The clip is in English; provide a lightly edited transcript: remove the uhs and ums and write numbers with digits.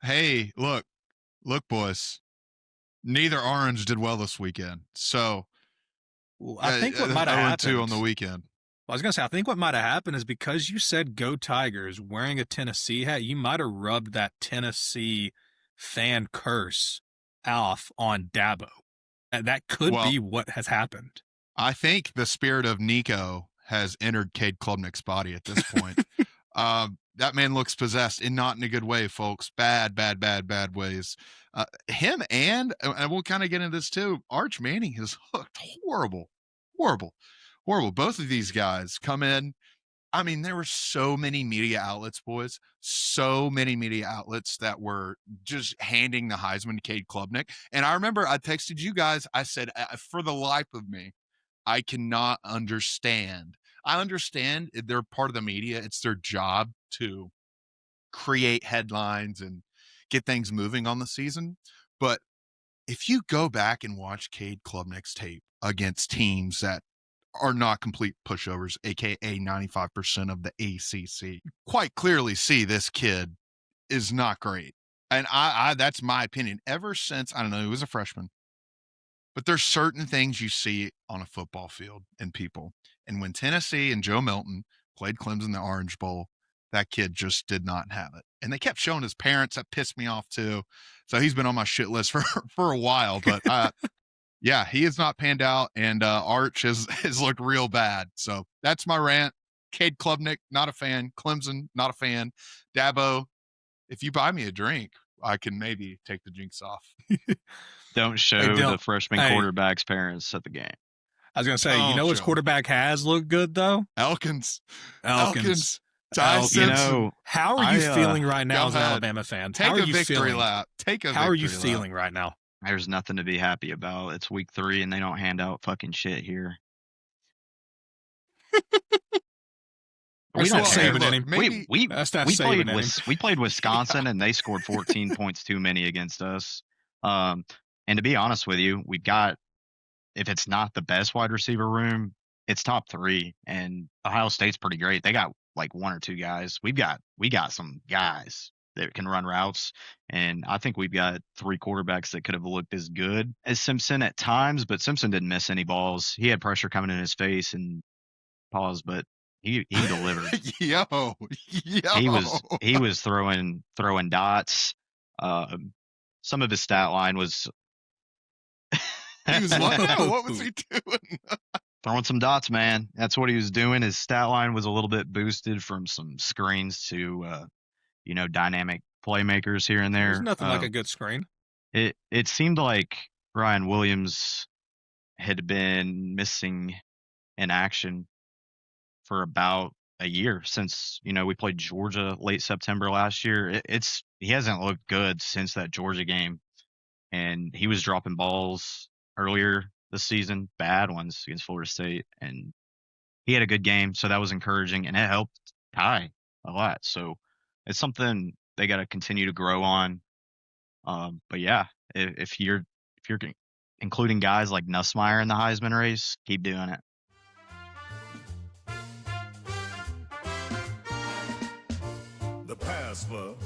Hey, look, boys. Neither orange did well this weekend. So Well, I think what might have happened 0-2 on the weekend. I was going to say, I think what might have happened is because you said go Tigers wearing a Tennessee hat, you might have rubbed that Tennessee fan curse off on Dabo. And that could be what has happened. I think the spirit of Nico has entered Cade Klubnik's body at this point. That man looks possessed, and not in a good way, folks. Bad ways. Him and we'll kind of get into this too, Arch Manning has looked horrible. Both of these guys come in. I mean, there were so many media outlets, boys. So many media outlets that were just handing the Heisman to Cade Klubnik. And I remember I texted you guys. I said, for the life of me, I cannot understand. I understand they're part of the media. It's their job to create headlines and get things moving on the season. But if you go back and watch Cade Klubnik's tape against teams that are not complete pushovers, aka 95% of the ACC, quite clearly see this kid is not great. And I that's my opinion. Ever since, I don't know, he was a freshman. But there's certain things you see on a football field in people. And when Tennessee and Joe Milton played Clemson in the Orange Bowl, that kid just did not have it. And they kept showing his parents. That pissed me off too. So he's been on my shit list for a while. But yeah, he has not panned out, and Arch has looked real bad. So that's my rant. Cade Klubnik, not a fan. Clemson, not a fan. Dabo, if you buy me a drink, I can maybe take the jinx off. Don't show the freshman quarterback's parents at the game. I was going to say, his quarterback has looked good, though? Elkins. Ty Simpson. How are you feeling right now as an Alabama fan? Take a victory lap. How are you feeling right now? There's nothing to be happy about. It's week 3, and they don't hand out fucking shit here. We don't save it. We played Wisconsin, and they scored 14 points too many against us. And to be honest with you, we've got, if it's not the best wide receiver room, it's top 3. And Ohio State's pretty great. They got like 1 or 2 guys. We got some guys that can run routes, and I think we've got 3 quarterbacks that could have looked as good as Simpson at times, but Simpson didn't miss any balls. He had pressure coming in his face and pause, but he delivered. Yo. He was throwing dots. Some of his stat line was he was what was he doing? Throwing some dots, man. That's what he was doing. His stat line was a little bit boosted from some screens to dynamic playmakers here and there. There's nothing like a good screen. It seemed like Ryan Williams had been missing in action for about a year since, we played Georgia late September last year. He hasn't looked good since that Georgia game. And he was dropping balls earlier this season, bad ones against Florida State. And he had a good game, so that was encouraging, and it helped Ty a lot. So it's something they got to continue to grow on. But yeah, if you're including guys like Nussmeier in the Heisman race, keep doing it. The Pass Club.